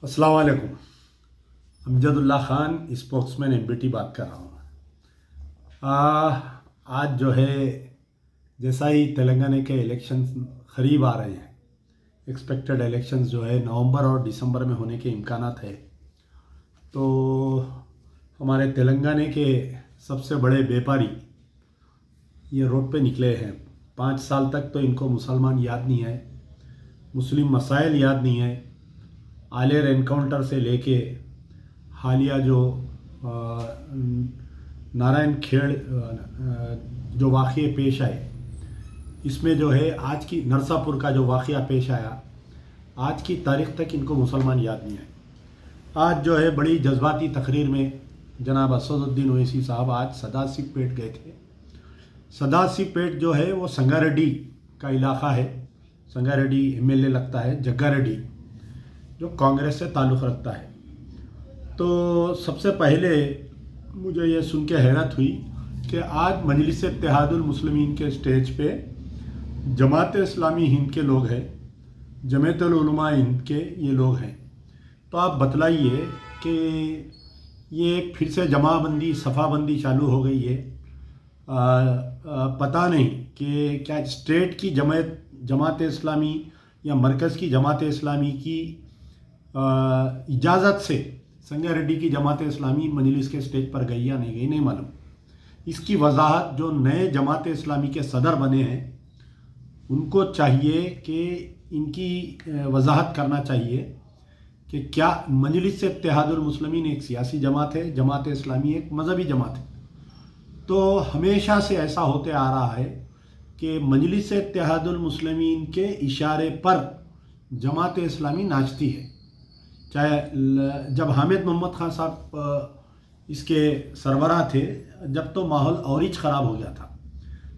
अस्सलाम वालेकुम। Amjadullah Khan spokesman MBT बात कर रहा हूँ। आज जो है, जैसा ही तेलंगाना के इलेक्शन करीब आ रहे हैं, एक्सपेक्टेड इलेक्शंस जो है नवंबर और दिसंबर में होने के इम्कानात है। तो हमारे तेलंगाना के सबसे बड़े व्यापारी ये रोड पे निकले हैं। 5 साल तक तो इनको मुसलमान याद नहीं है, मुस्लिम मसाइल याद नहीं है। आलेर एनकाउंटर से लेके हालिया जो नारायण खेड़ जो वाक़ये पेश आए, इसमें जो है आज की नरसापुर का जो वाक़या पेश आया, आज की तारीख़ तक इनको मुसलमान याद नहीं है। आज जो है बड़ी जज्बाती तकरीर में जनाब असदुद्दीन ओवैसी साहब आज सदाशिव पेट गए थे। सदाशिव पेट जो है वो संगारेड्डी का इलाक़ा है। संगारेड्डी एमएलए लगता है जग्गा रेड्डी, जो कांग्रेस से ताल्लुक़ रखता है। तो सबसे पहले मुझे ये सुन के हैरत हुई कि आज मजलिस इत्तेहादुल मुस्लिमीन के स्टेज पे जमात इस्लामी हिंद के लोग हैं, जमीयतुल उलमा हिंद के ये लोग हैं। तो आप बतलाइए कि ये फिर से जमाबंदी सफ़ाबंदी चालू हो गई है। पता नहीं कि क्या स्टेट की जमात इस्लामी या मरकज़ की जमात इस्लामी की इजाज़त से संगारेड्डी की जमात इस्लामी मजलिस के स्टेज पर गई या नहीं गई, नहीं मालूम। इसकी वजाहत जो नए जमात इस्लामी के सदर बने हैं उनको चाहिए कि इनकी वजाहत करना चाहिए कि क्या मजलिस इत्तेहादुल मुस्लिमीन एक सियासी जमात है, जमात इस्लामी एक मज़हबी जमात है। तो हमेशा से ऐसा होते आ रहा है कि मजलिस इत्तेहादुल मुस्लिमीन के इशारे पर जमात इस्लामी नाचती है। चाहे जब हामिद मोहम्मद खान साहब इसके सरबराह थे, जब तो माहौल और ही ख़राब हो गया था।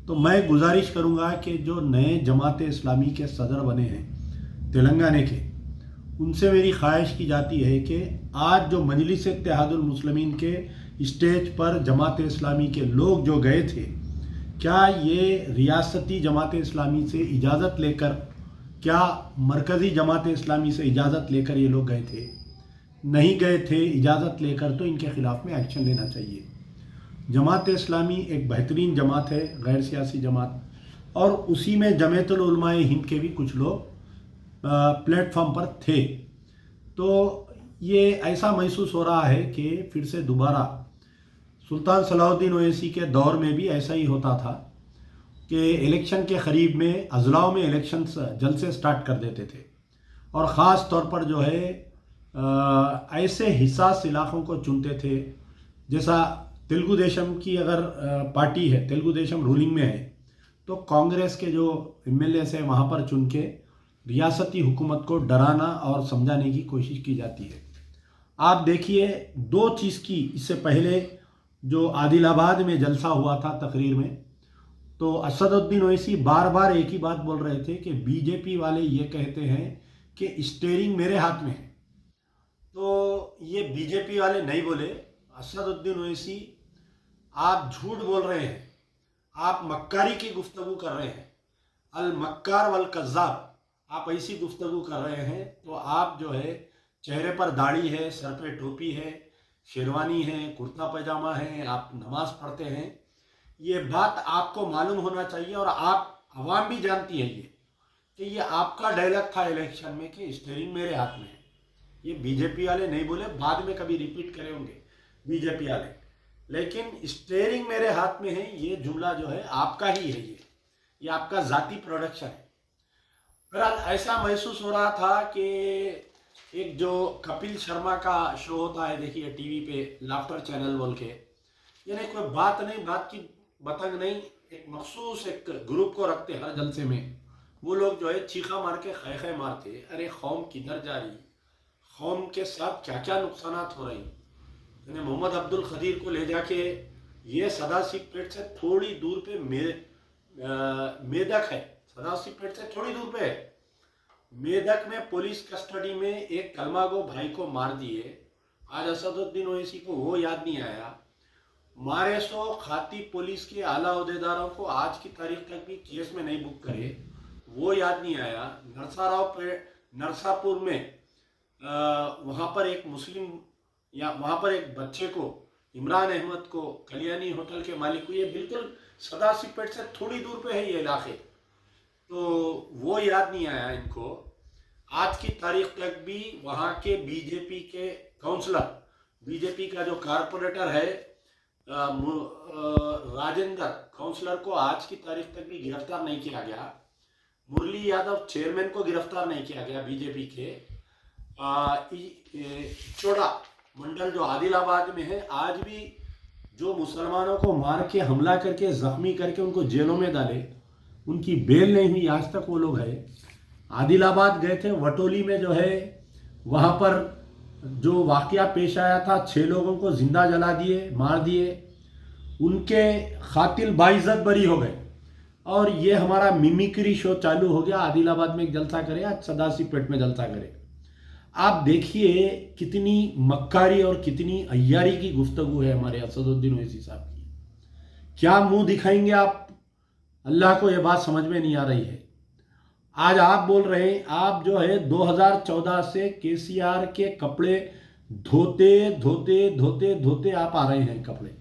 तो मैं गुजारिश करूँगा कि जो नए जमात इस्लामी के सदर बने हैं तेलंगाना के, उनसे मेरी ख्वाहिश की जाती है कि आज जो मजलिस इत्तेहादुल मुस्लिमीन के स्टेज पर जमात इस्लामी के लोग जो गए थे, क्या ये रियासती जमात इस्लामी से इजाज़त लेकर, क्या मरकज़ी जमात इस्लामी से इजाज़त लेकर ये लोग गए थे? नहीं गए थे इजाज़त लेकर, तो इनके ख़िलाफ़ में एक्शन लेना चाहिए। जमात इस्लामी एक बेहतरीन जमात है, गैर सियासी जमात, और उसी में जमीयतुल उलमा हिंद के भी कुछ लोग प्लेटफॉर्म पर थे। तो ये ऐसा महसूस हो रहा है कि फिर से दोबारा सुल्तान सलाहुद्दीन ओवैसी के दौर में भी ऐसा ही होता था कि इलेक्शन के करीब में अजलाओं में इलेक्शन जलसे स्टार्ट कर देते थे, और ख़ास तौर पर जो है ऐसे हिसास इलाक़ों को चुनते थे। जैसा तेलुगु देशम की अगर पार्टी है, तेलुगु देशम रूलिंग में है, तो कांग्रेस के जो एमएलए हैं वहाँ पर चुन के रियासती हुकूमत को डराना और समझाने की कोशिश की जाती है। आप देखिए, दो चीज़ की इससे पहले जो आदिलाबाद में जलसा हुआ था तकरीर में, तो असदुद्दीन ओवैसी बार बार एक ही बात बोल रहे थे कि बीजेपी वाले ये कहते हैं कि स्टीयरिंग मेरे हाथ में है। तो ये बीजेपी वाले नहीं बोले, असदुद्दीन ओवैसी आप झूठ बोल रहे हैं, आप मक्कारी की गुफ्तगू कर रहे हैं, अल मक्कार वल कज़्ज़ाब, आप ऐसी गुफ्तगू कर रहे हैं। तो आप जो है चेहरे पर दाढ़ी है, सर पे टोपी है, शेरवानी है, कुर्ता पैजामा है, आप नमाज पढ़ते हैं, ये बात आपको मालूम होना चाहिए। और आप आवाम भी जानती है ये कि ये आपका डायलॉग था इलेक्शन में कि स्टीयरिंग मेरे हाथ में है। ये बीजेपी वाले नहीं बोले, बाद में कभी रिपीट करे होंगे बीजेपी वाले, लेकिन स्टीयरिंग मेरे हाथ में है ये जुमला जो है आपका ही है, ये आपका ज़ाती प्रोडक्शन है। बहरहाल ऐसा महसूस हो रहा था कि एक जो कपिल शर्मा का शो होता है, देखिए टीवी पे, लाफ्टर चैनल बोल के, यानी कोई बात नहीं, बात की बतंग नहीं, एक मखसूस एक ग्रुप को रखते हर जलसे में। वो लोग जो है चीखा मार के खै खै मारते, अरे कौम किधर जा रही, कौम के साथ क्या क्या नुकसानात हो रही। यानी मोहम्मद अब्दुल खदीर को ले जाके ये सदाशिव पेट से थोड़ी दूर पे मेदक है, सदाशिव पेट से थोड़ी दूर पे है, मेदक में पुलिस कस्टडी में एक कलमागो भाई को मार दिए। आज असदुद्दीन ओवैसी को वो याद नहीं आया। मारे सो खाती पुलिस के आला अहदेदारों को आज की तारीख तक भी केस में नहीं बुक करे, वो याद नहीं आया। नरसापुर में वहाँ पर एक मुस्लिम या वहाँ पर एक बच्चे को, इमरान अहमद को, कल्याणी होटल के मालिक को, ये बिल्कुल सदाशिवपेट से थोड़ी दूर पे है ये इलाके, तो वो याद नहीं आया इनको। आज की तारीख तक भी वहाँ के बीजेपी के काउंसलर, बीजेपी का जो कारपोरेटर है राजेंद्र, काउंसलर को आज की तारीख तक भी गिरफ्तार नहीं किया गया। मुरली यादव चेयरमैन को गिरफ्तार नहीं किया गया बीजेपी के। चोड़ा मंडल जो आदिलाबाद में है, आज भी जो मुसलमानों को मार के हमला करके जख्मी करके उनको जेलों में डाले, उनकी बेल नहीं हुई आज तक वो लोग है। आदिलाबाद गए थे, वटोली में जो है वहाँ पर जो वाकया पेश आया था, 6 लोगों को जिंदा जला दिए, मार दिए, उनके खातिल बाइज्जत बरी हो गए। और ये हमारा मिमिक्री शो चालू हो गया, आदिलाबाद में एक जलसा करे, आज सदाशिवपेट में जलसा करे। आप देखिए कितनी मक्कारी और कितनी अय्यारी की गुफ्तगू है हमारे असदुद्दीन ओवैसी साहब की। क्या मुंह दिखाएंगे आप? अल्लाह को ये बात समझ में नहीं आ रही है। आज आप बोल रहे हैं, आप जो है 2014 से केसीआर के कपड़े धोते धोते धोते धोते आप आ रहे हैं कपड़े।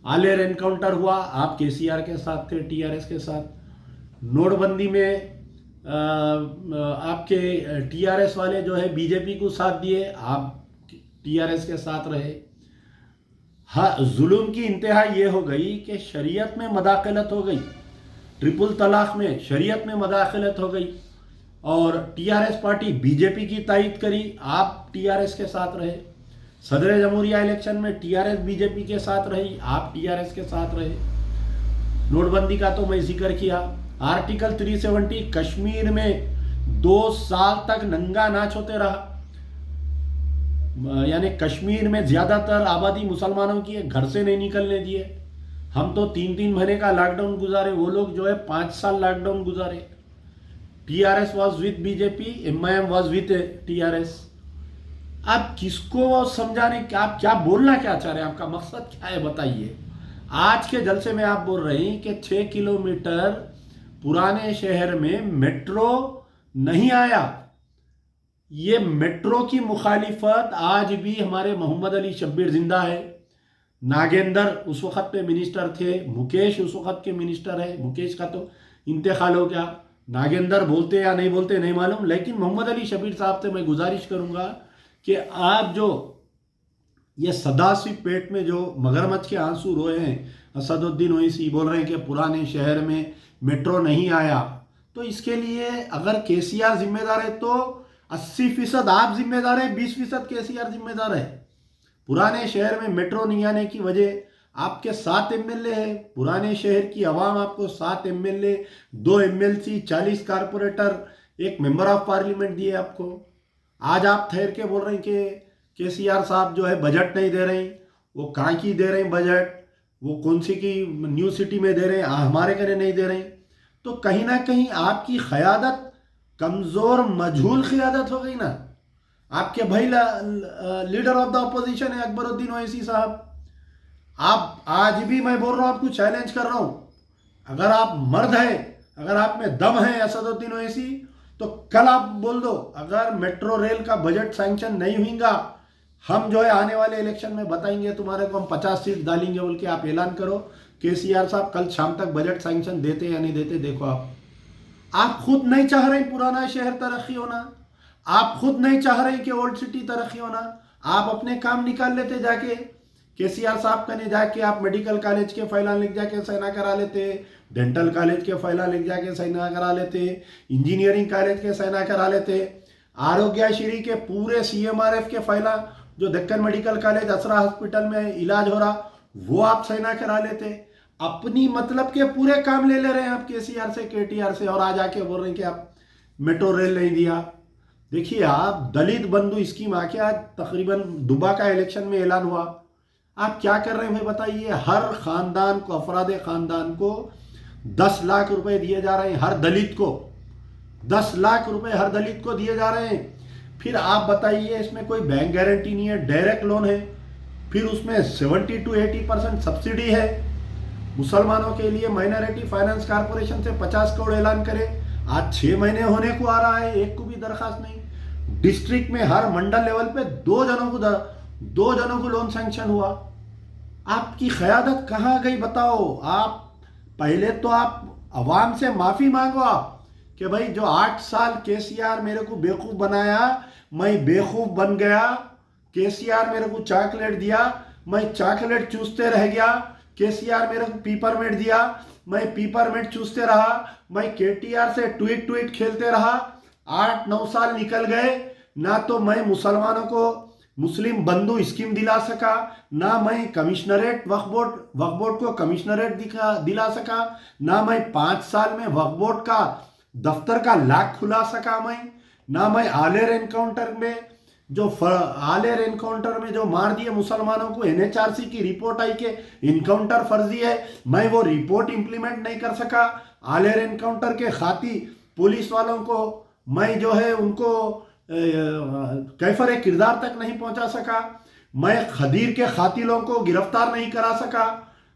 आलेर एनकाउंटर हुआ, आप केसीआर के साथ थे, टीआरएस के साथ। नोटबंदी में आपके टीआरएस वाले जो है बीजेपी को साथ दिए, आप टीआरएस के साथ रहे। हाँ, जुल्म की इंतहा ये हो गई कि शरीयत में मदाखलत हो गई, ट्रिपल तलाक में शरीयत में मदाखलत हो गई, और टीआरएस पार्टी बीजेपी की तायद करी, आप टीआरएस के साथ रहे। सदर जमहूरिया इलेक्शन में टीआरएस बीजेपी के साथ रही, आप टीआरएस के साथ रहे। नोटबंदी का तो मैं जिक्र किया। आर्टिकल 370 कश्मीर में 2 साल तक नंगा नाच होते रहा, यानी कश्मीर में ज्यादातर आबादी मुसलमानों की है, घर से नहीं निकलने दिए। हम तो 3-3 महीने का लॉकडाउन गुजारे, वो लोग जो है 5 साल लॉकडाउन गुजारे। TRS was with BJP, MIM was with TRS. आप किसको समझाने, आप क्या बोलना क्या चाह रहे हैं, आपका मकसद क्या है बताइए। आज के जलसे में आप बोल रहे हैं कि 6 किलोमीटर पुराने शहर में मेट्रो नहीं आया। ये मेट्रो की मुखालिफत आज भी हमारे मोहम्मद अली शब्बीर जिंदा है। नागेंद्र उस वक्त पे मिनिस्टर थे, मुकेश उस वक्त के मिनिस्टर है, मुकेश का तो इंतकाल हो गया। नागेंद्र बोलते या नहीं बोलते नहीं मालूम, लेकिन मोहम्मद अली शब्बीर साहब से मैं गुजारिश करूंगा कि आप जो ये सदाशिवपेट में जो मगरमच्छ के आंसू रोए हैं, असदुद्दीन ओवैसी बोल रहे हैं कि पुराने शहर में मेट्रो नहीं आया, तो इसके लिए अगर केसीआर जिम्मेदार है तो 80% आप जिम्मेदार है, 20% केसीआर जिम्मेदार है। पुराने शहर में मेट्रो नहीं आने की वजह आपके 7 एमएलए है, पुराने शहर की आवाम आपको 7 एमएलए, 2 एमएलसी, 40 कारपोरेटर, एक मेंबर ऑफ पार्लियामेंट दिए आपको। आज आप ठहर के बोल रहे हैं कि केसीआर साहब जो है बजट नहीं दे रहे हैं। वो कहाँ की दे रहे हैं बजट, वो कौन सी की न्यू सिटी में दे रहे हैं, हमारे घरे नहीं दे रहे हैं। तो कहीं ना कहीं आपकी क़यादत कमज़ोर मजहूल क़यादत हो गई ना। आपके भाई लीडर ऑफ द अपोजिशन है अकबरुद्दीन ओवैसी साहब। आप आज भी, मैं बोल रहा हूँ, आपको चैलेंज कर रहा हूँ, अगर आप मर्द हैं, अगर आप में दम है असदुद्दीन ओवैसी, तो कल आप बोल दो अगर मेट्रो रेल का बजट सैंक्शन नहीं होगा, हम जो है आने वाले इलेक्शन में बताएंगे तुम्हारे को, हम 50 सीट डालेंगे बोल के आप ऐलान करो। केसीआर साहब कल शाम तक बजट सैंक्शन देते या नहीं देते देखो। आप खुद नहीं चाह रहे पुराना शहर तरक्की होना, आप खुद नहीं चाह रहे कि ओल्ड सिटी तरक्की होना। आप अपने काम निकाल लेते जाके, केसीआर साहब कने जाके आप मेडिकल कॉलेज के फाइला लिख जाके साइना करा लेते, डेंटल कॉलेज के फाइला लिख जाके साइना करा लेते, इंजीनियरिंग कॉलेज के साइना करा लेते, आरोग्यश्री के पूरे सीएमआरएफ के फाइला जो दक्कन मेडिकल कॉलेज असरा हॉस्पिटल में इलाज हो रहा वो आप साइना करा लेते। अपनी मतलब के पूरे काम ले रहे हैं आप केसीआर से, केटीआर से, और आज आके बोल रहे हैं कि आप मेट्रो रेल नहीं दिया। देखिए आप दलित बंधु स्कीम आके आज तकरीबन दुबा का इलेक्शन में ऐलान हुआ, आप क्या कर रहे हैं भाई बताइए। हर खानदान को, अफराद खानदान को 10 लाख रुपए दिए जा रहे हैं, हर दलित को 10 लाख रुपए हर दलित को दिए जा रहे हैं। फिर आप बताइए इसमें कोई बैंक गारंटी नहीं है, डायरेक्ट लोन है, फिर उसमें 70 to 80% सब्सिडी है। मुसलमानों के लिए माइनॉरिटी फाइनेंस कॉर्पोरेशन से 50 करोड़ ऐलान करे, आज 6 महीने होने को आ रहा है, एक को भी दरखास्त नहीं। डिस्ट्रिक्ट में हर मंडल लेवल पे 2 जनों को लोन सैंक्शन हुआ। आपकी क़यादत कहाँ गई बताओ। आप पहले तो आप अवाम से माफ़ी मांगो आप कि भाई जो 8 साल केसीआर मेरे को बेवकूफ़ बनाया, मैं बेवकूफ़ बन गया। केसीआर मेरे को चॉकलेट दिया, मैं चॉकलेट चूसते रह गया। केसीआर मेरे को पीपरमेंट दिया, मैं पीपरमेंट चूसते रहा। मैं केटीआर से ट्वीट ट्वीट खेलते रहा। 8-9 साल निकल गए, ना तो मैं मुसलमानों को मुस्लिम बंधु स्कीम दिला सका, ना मैं कमिश्नरेट वक्फ बोर्ड को कमिश्नरेट दिला सका, ना मैं 5 साल में वक्फ बोर्ड का दफ्तर का लाख खुला सका, ना मैं आलेर एनकाउंटर में जो मार दिए मुसलमानों को, एनएचआरसी की रिपोर्ट आई कि इनकाउंटर फर्जी है, मैं वो रिपोर्ट इंप्लीमेंट नहीं कर सका। आलेर एनकाउंटर के खाती पुलिस वालों को मैं जो है उनको कैफर किरदार तक नहीं पहुंचा सका। मैं खदीर के खातिलों को गिरफ्तार नहीं करा सका।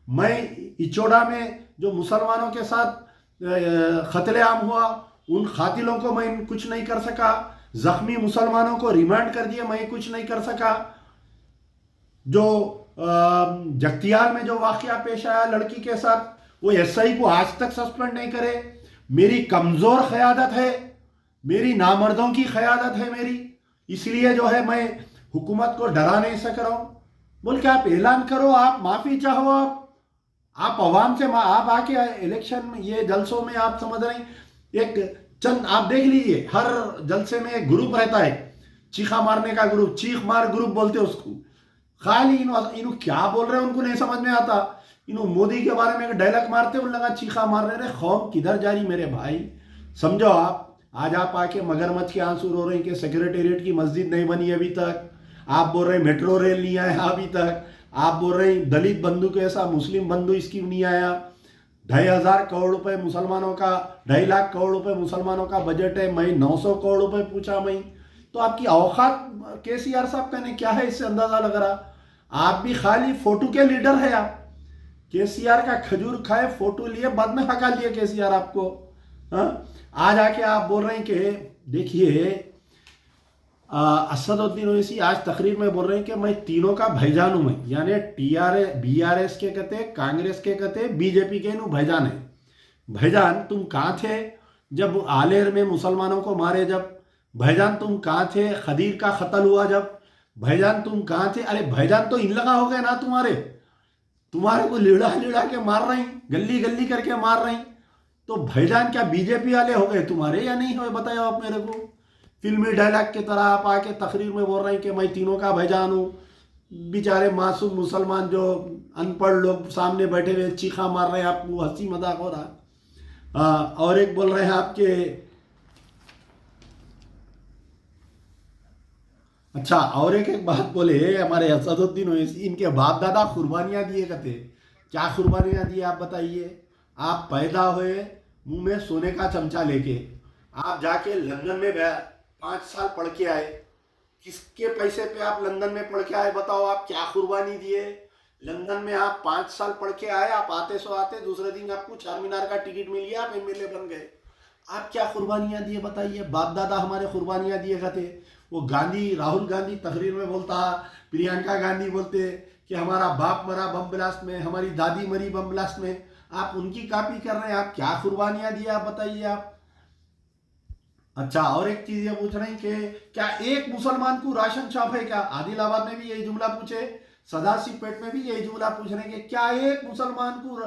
मैं इचोड़ा में जो मुसलमानों के साथ कत्लेआम हुआ उन खातिलों को मैं कुछ नहीं कर सका। जख्मी मुसलमानों को रिमांड कर दिया, मैं कुछ नहीं कर सका। जो जख्तियार में जो वाकया पेश आया लड़की के साथ, वो एसआई को आज तक सस्पेंड नहीं करे। मेरी कमज़ोर क़यादत है, मेरी नामर्दों की क़यादत है मेरी, इसलिए जो है मैं हुकूमत को डरा नहीं सक रहा हूँ। बोल के आप ऐलान करो, आप माफ़ी चाहो, आप अवाम से आप आके इलेक्शन में ये जलसों में आप समझ रहे हैं, एक चंद आप देख लीजिए हर जलसे में एक ग्रुप रहता है, चीखा मारने का ग्रुप, चीख मार ग्रुप बोलते हैं उसको। खाली इन्हों क्या बोल रहे हैं उनको नहीं समझ में आता। इन्हों मोदी के बारे में एक डायलॉग मारते उन लगा चीखा मार रहे, कौम किधर जा रही मेरे भाई, समझो आप। आज आप आके मगरमच्छ के आंसू रो रहे हैं कि सेक्रेटेरिएट की मस्जिद नहीं बनी अभी तक। आप बोल रहे हैं मेट्रो रेल नहीं आया अभी तक। आप बोल रहे हैं दलित बंधु के ऐसा मुस्लिम बंधु स्कीम नहीं आया। 2,500 करोड़ रुपए मुसलमानों का, 2.5 लाख करोड़ रुपए मुसलमानों का बजट है, मैं 900 करोड़ रुपए पूछा मैं। तो आपकी औकात केसीआर साहब कहने क्या है, इससे अंदाजा लग रहा। आप भी खाली फोटो के लीडर है। आप केसीआर का खजूर खाए, फोटो लिए, बाद में हका लिए केसीआर आपको। हाँ, आज आके आप बोल रहे हैं कि देखिए असदुद्दीन ओवैसी आज तकरीर में बोल रहे हैं कि मैं तीनों का भाईजान हूं मैं, यानी बीआरएस के कहते, कांग्रेस के कहते, बीजेपी के नु भाईजान है। भाईजान तुम कहाँ थे जब आलेर में मुसलमानों को मारे, जब भाईजान तुम कहाँ थे खदीर का कत्ल हुआ, जब भाईजान तुम कहाँ थे। अरे भाईजान तो इन लगा हो गए ना, तुम्हारे को लिड़ा लिड़ा के मार रही, गली गली करके मार रही। तो भाईजान क्या बीजेपी वाले हो गए तुम्हारे या नहीं हो, बताओ आप मेरे को। फिल्मी डायलॉग की तरह आप आके तकरीर में बोल रहे हैं कि मैं तीनों का भाईजान हूँ। बेचारे मासूम मुसलमान जो अनपढ़ लोग सामने बैठे हुए चीखा मार रहे हैं, आपको हंसी मजाक हो रहा। और एक बोल रहे हैं आपके, अच्छा और एक बात बोले हमारे असदुद्दीन ओवैसी, इनके बाप दादा कुर्बानियाँ दिए कहते। क्या कुर्बानियाँ दिए आप बताइए। आप पैदा हुए मुंह में सोने का चमचा लेके, आप जाके लंदन में 5 साल पढ़ के आए। किसके पैसे पे आप लंदन में पढ़ के आए बताओ। आप क्या कुर्बानी दिए। लंदन में आप 5 साल पढ़ के आए, आप आते सो आते दूसरे दिन आपको चार मीनार का टिकट मिल गया, आप एमएलए बन गए। आप क्या कुर्बानियाँ दिए बताइए। बाप दादा हमारे कुर्बानियाँ दिए कहते। वो गांधी, राहुल गांधी तकरीर में बोलता, प्रियंका गांधी बोलते कि हमारा बाप मरा बम ब्लास्ट में, हमारी दादी मरी बम ब्लास्ट में। आप उनकी कॉपी कर रहे हैं। आप क्या कुर्बानियां दी आप बताइए आप। अच्छा और एक चीज ये पूछ रहे हैं कि क्या एक मुसलमान को राशन शॉप है क्या। आदिलाबाद में भी यही जुमला पूछे, सदाशिव पेट में भी यही जुमला पूछ रहे हैं कि क्या एक मुसलमान को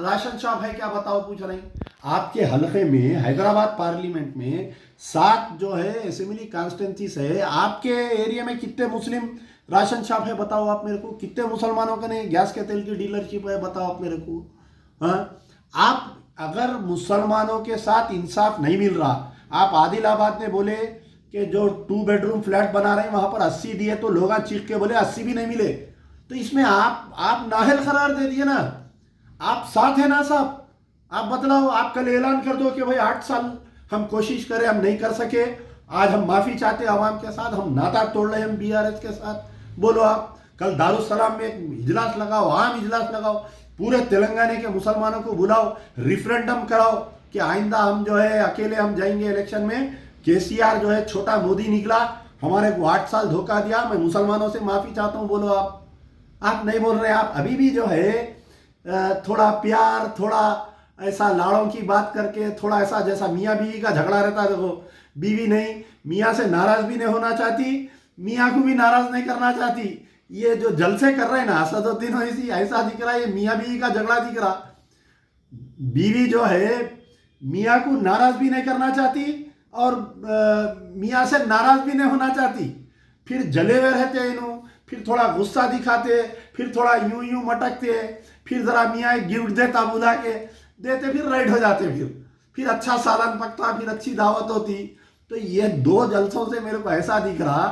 राशन शॉप है क्या बताओ, पूछ रहे हैं। आपके हलके में हैदराबाद पार्लियामेंट में 7 जो है असेंबली कॉन्स्टिट्यूंसीज है, आपके एरिया में कितने मुस्लिम राशन शॉप है बताओ आप मेरे को। कितने मुसलमानों का नहीं गैस के तेल की डीलरशिप है बताओ आप मेरे को। हाँ, आप अगर मुसलमानों के साथ इंसाफ नहीं मिल रहा, आप आदिलाबाद में बोले कि जो 2 बेडरूम फ्लैट बना रहे हैं वहां पर 80 दिए, तो लोग चीख के बोले 80 भी नहीं मिले। तो इसमें आप नाहल करार दे दिए ना। आप साथ है ना साहब। आप बतलाओ, आप कल ऐलान कर दो कि भाई 8 साल हम कोशिश करें, हम नहीं कर सके, आज हम माफी चाहते आवाम के साथ, हम नाता तोड़ रहे हैं हम बीआरएस के साथ। बोलो आप कल दारुसलाम में एक इजलास लगाओ, आम इजलास लगाओ, पूरे तेलंगाना के मुसलमानों को बुलाओ, रिफरेंडम कराओ कि आइंदा हम जो है अकेले हम जाएंगे इलेक्शन में, केसीआर जो है छोटा मोदी निकला, हमारे को 8 साल धोखा दिया, मैं मुसलमानों से माफ़ी चाहता हूँ, बोलो आप नहीं बोल रहे। आप अभी भी जो है थोड़ा प्यार, थोड़ा ऐसा लाड़ों की बात करके, थोड़ा ऐसा जैसा मियाँ बीवी का झगड़ा रहता है, देखो बीवी नहीं मियाँ से नाराज भी नहीं होना चाहती, मियाँ को भी नाराज नहीं करना चाहती। ये जो जलसे कर रहे हैं ना असदुद्दीन ओवैसी, ऐसा दिख रहा है ये मियाँ बीवी का झगड़ा दिख रहा। बीवी जो है मियाँ को नाराज भी नहीं करना चाहती और मियाँ से नाराज भी नहीं होना चाहती, फिर जले हुए रहते हैं इन्हों, फिर थोड़ा गुस्सा दिखाते, फिर थोड़ा यूं यूं मटकते, फिर जरा मियाँ एक गिफ्ट देता बुला के देते, फिर राइट हो जाते, फिर अच्छा सालन पकता, फिर अच्छी दावत होती। तो ये 2 जलसों से मेरे को ऐसा दिख रहा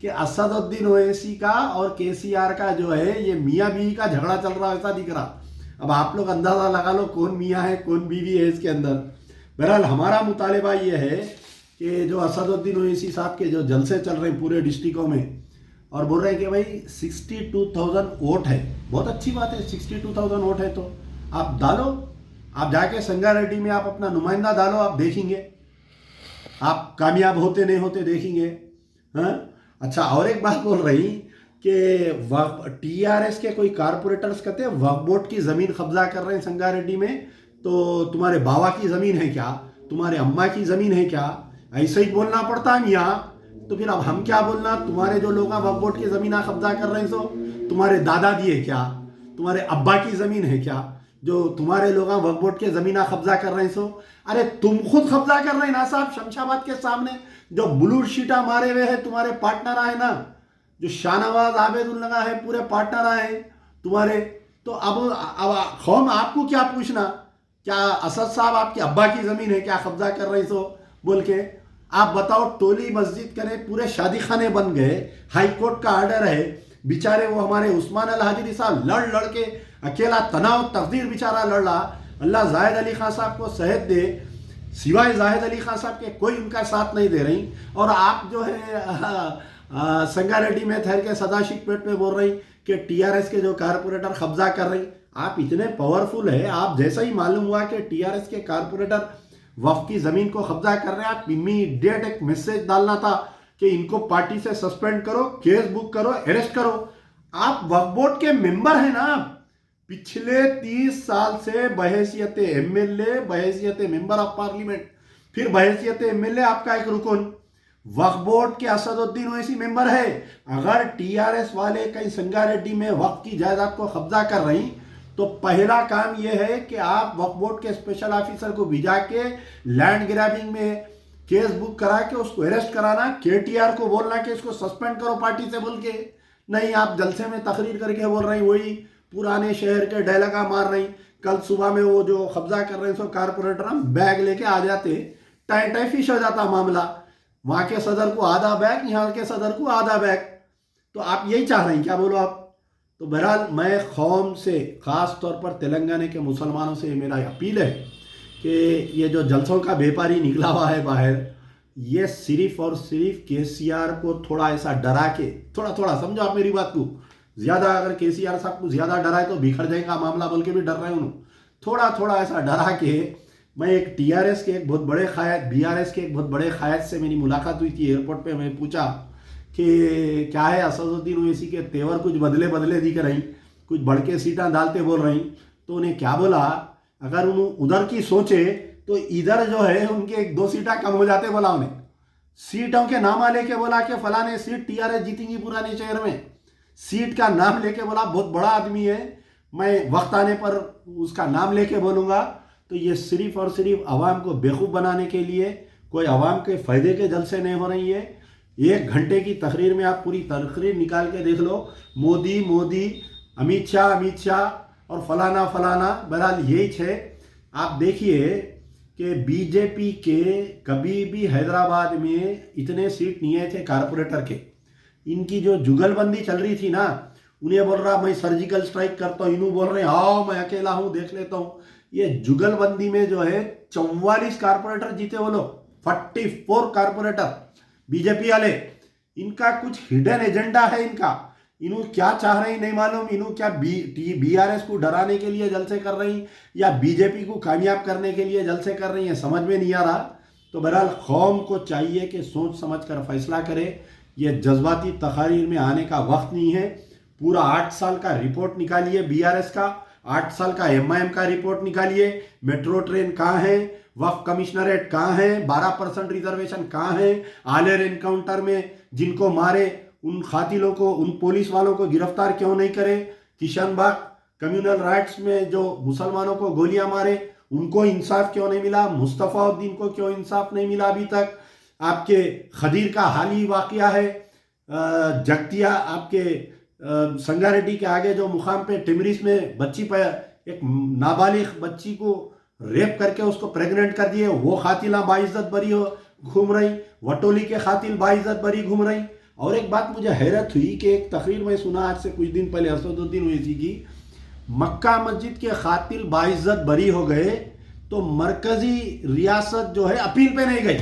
कि असदुद्दीन ओवैसी का और केसीआर का जो है ये मियाँ बीवी का झगड़ा चल रहा, ऐसा दिख रहा। अब आप लोग अंदाजा लगा लो कौन मियाँ है कौन बीवी है इसके अंदर। बहरहाल हमारा मुतालिबा ये है कि जो असदुद्दीन ओवैसी साहब के जो जलसे चल रहे हैं पूरे डिस्ट्रिक्टों में, और बोल रहे हैं कि भाई 62,000 वोट है, बहुत अच्छी बात है, 62,000 वोट है तो आप डालो, आप जाके संगारेड्डी में आप अपना नुमाइंदा डालो, आप देखेंगे आप कामयाब होते नहीं होते देखेंगे। हाँ अच्छा, और एक बात बोल रही कि टीआरएस के कोई कारपोरेटर्स कहते हैं वक्फ बोर्ड की ज़मीन कब्जा कर रहे हैं संगारेड्डी में, तो तुम्हारे बाबा की ज़मीन है क्या, तुम्हारे अम्मा की ज़मीन है क्या, ऐसे ही बोलना पड़ता है यहाँ। तो फिर अब हम क्या बोलना, तुम्हारे जो लोग वक्फ बोर्ड की ज़मीन कब्जा कर रहे हैं सो तुम्हारे दादा दिए क्या, तुम्हारे अब्बा की ज़मीन है क्या, जो तुम्हारे लोग वक्फ बोर्ड के ज़मीन कब्जा कर रहे हैं सो अरे तुम खुद कब्जा कर रहे हैं ना साहब। शमशाबाद के सामने जो ब्लू शीटा मारे हुए हैं तुम्हारे पार्टनर आए ना, जो शाहनवाज आबेदुल्ला है पूरे पार्टनर आए तुम्हारे। तो अब कौम आपको क्या पूछना, क्या असद साहब आपके अब्बा की ज़मीन है क्या कब्जा कर रहे सो बोल के। आप बताओ, टोली मस्जिद करे पूरे शादी खाने बन गए, हाई कोर्ट का ऑर्डर है, बेचारे वो हमारे उस्मान अल हाजिरी साहब लड़ लड़ के अकेला तनाव तकदीर बेचारा लड़ रहा। अल्लाह जाहिद अली खान साहब को सेहत दे, सिवाय जाहिद अली खान साहब के कोई उनका साथ नहीं दे रही। और आप जो है संगारेड्डी में ठहर के सदाशिक पेट में बोल रही कि टीआरएस के जो कारपोरेटर कब्जा कर रही। आप इतने पावरफुल है, आप जैसा ही मालूम हुआ कि टीआरएस के कारपोरेटर वक्फ की ज़मीन को कब्जा कर रहे हैं, आप इमीडिएट एक मैसेज डालना था कि इनको पार्टी से सस्पेंड करो, केस बुक करो, अरेस्ट करो। आप वक्फ बोर्ड के मेंबर हैं ना, पिछले 30 साल से बहैसियत एमएलए, बहैसियत मेंबर ऑफ पार्लियामेंट, फिर बहैसियत एमएलए आपका एक रुकन वक्फ बोर्ड के असदुद्दीन ओवैसी मेंबर है। अगर टीआरएस वाले कहीं संगारेड्डी में वक्फ की जायदाद को कब्जा कर रही तो पहला काम यह है कि आप वक्फ बोर्ड के स्पेशल ऑफिसर को भिजा के लैंड ग्रैबिंग में केस बुक करा के उसको अरेस्ट कराना, केटीआर को बोलना कि इसको सस्पेंड करो पार्टी से बोल के। नहीं, आप जलसे में तकरीर करके बोल रही, वही पुराने शहर के डायलॉगा मार रही। कल सुबह में वो जो कब्जा कर रहे हैं सो कारपोरेटर हम बैग लेके आ जाते, टाई फिश हो जाता मामला, वहाँ के सदर को आधा बैग, यहाँ के सदर को आधा बैग। तो आप यही चाह रहे हैं क्या, बोलो आप। तो बहरहाल मैं कौम से, ख़ास तौर पर तेलंगाना के मुसलमानों से मेरा अपील है कि ये जो जलसों का व्यापारी निकला हुआ है बाहर, ये सिर्फ और सिर्फ केसीआर को थोड़ा ऐसा डरा के, थोड़ा थोड़ा समझो आप मेरी बात को, ज़्यादा अगर केसीआर साहब को ज़्यादा डराए तो बिखर जाएगा मामला बोल के भी डर रहे हैं उन्होंने, थोड़ा थोड़ा ऐसा डरा के। मैं एक टीआरएस के एक बहुत बड़े कायद, बीआरएस के एक बहुत बड़े कायद से मेरी मुलाकात हुई थी एयरपोर्ट पे। मैं पूछा कि क्या है, असदुद्दीन ओवैसी के तेवर कुछ बदले बदले दिख रही, कुछ बढ़के सीटा डालते बोल रही। तो उन्हें क्या बोला, अगर उन्होंने उधर की सोचे तो इधर जो है उनके 1-2 सीटा कम हो जाते। बोला उन्हें सीटों के नामा लेके बोला कि फलाने सीट टीआरएस जीतेंगी पुराने शहर में, सीट का नाम लेके बोला बहुत बड़ा आदमी है, मैं वक्त आने पर उसका नाम लेके बोलूँगा। तो ये सिर्फ और सिर्फ आवाम को बेवकूफ़ बनाने के लिए, कोई आवाम के फ़ायदे के जलसे नहीं हो रही है। 1 घंटे की तकरीर में आप पूरी तकरीर निकाल के देख लो, मोदी मोदी, अमित शाह और फलाना फलाना। बहरहाल यही है। आप देखिए कि बीजेपी के कभी भी हैदराबाद में इतने सीट नहीं आए थे कारपोरेटर के। इनकी जो जुगलबंदी चल रही थी ना, उन्हें बोल रहा मैं सर्जिकल स्ट्राइक करता हूँ, इन्हों बोल रहे हैं आओ मैं अकेला हूँ देख लेता हूँ। ये जुगलबंदी में जो है 44 कारपोरेटर जीते वो लोग, 44 कारपोरेटर बीजेपी वाले। इनका कुछ हिडन एजेंडा है इनका, इन्हों क्या चाह रही नहीं मालूम। इन्हों क्या बीआरएस को डराने के लिए जलसे कर रही या बीजेपी को कामयाब करने के लिए जलसे कर रही है, समझ में नहीं आ रहा। तो बहरहाल कौम को चाहिए कि सोच समझ कर फैसला करे। ये जज्बाती तकारीर में आने का वक्त नहीं है। पूरा 8 साल का रिपोर्ट निकालिए बीआरएस का, 8 साल का एमआईएम का रिपोर्ट निकालिए। मेट्रो ट्रेन कहाँ है, वक्फ कमिश्नरेट कहाँ है, 12% रिजर्वेशन कहाँ है, आलेर एनकाउंटर में जिनको मारे उन खातिलों को, उन पुलिस वालों को गिरफ्तार क्यों नहीं करे। किशनबाग कम्युनल राइट्स में जो मुसलमानों को गोलियां मारे उनको इंसाफ क्यों नहीं मिला। मुस्तफ़ाउद्दीन को क्यों इंसाफ नहीं मिला अभी तक। आपके खदीर का हाल ही वाकया है, जगतिया आपके संगारेड्डी के आगे जो मुकाम पे टिमरिस में बच्ची पर एक नाबालिग बच्ची को रेप करके उसको प्रेग्नेंट कर दिए, वो खातिला बाइज्जत बरी हो घूम रही, वटोली के खातिल बाइज्जत बरी घूम रही। और एक बात मुझे हैरत हुई कि एक तकरीर में सुना आज से कुछ दिन पहले, असदुद्दीन हुई थी कि मक्का मस्जिद के खातिल बाइज्जत बरी हो गए तो मरकजी रियासत जो है अपील पे नहीं गई।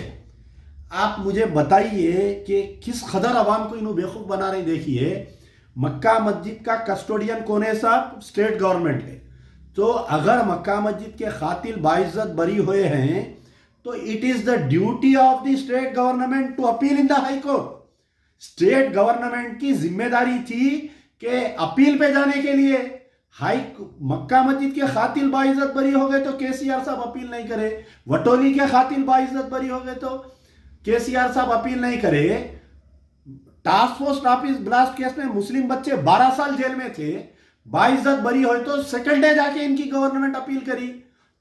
आप मुझे बताइए कि किस कदर अवाम को इन्हों बेवकूफ़ बना रही। देखिए मक्का मस्जिद का कस्टोडियन कौन है साहब, स्टेट गवर्नमेंट है। तो अगर मक्का मस्जिद के खातिल बाइज्जत बरी हुए हैं तो it is the duty of the state government to appeal in the high court. State government की जिम्मेदारी थी कि अपील पे जाने के लिए मक्का मस्जिद के खातिल बाइज्जत बरी हो गए तो केसीआर साहब अपील नहीं करे, वटोली के खातिल बाइज्जत बरी हो गए तो केसीआर साहब अपील नहीं करे। Task force office blast case में मुस्लिम बच्चे 12 साल जेल में थे, बाइज्जत बरी हुए तो सेकंड डे जाके इनकी गवर्नमेंट अपील करी।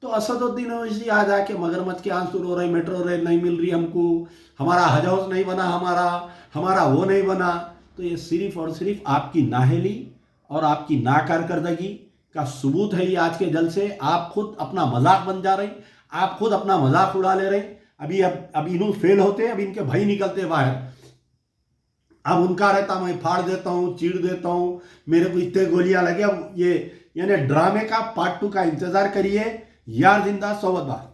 तो असदुद्दीन ओवैसी आ जाके मगरमच्छ के आंसू रो रही, मेट्रो रेल नहीं मिल रही हमको, हमारा हज हाउस नहीं बना, हमारा वो नहीं बना। तो ये सिर्फ और सिर्फ आपकी नाअहली और आपकी नाकारकर्दगी का सबूत है। ये आज के जलसे आप खुद अपना मजाक बन जा रही, आप खुद अपना मजाक उड़ा ले रही। अब इन्हों फेल होते, अब इनके भाई निकलते बाहर। अब उनका रहता मैं फाड़ देता हूँ, चीड़ देता हूँ, मेरे को इतने गोलियां लगे। अब ये यानी ड्रामे का पार्ट 2 का इंतजार करिए। यार जिंदा सोबत बात।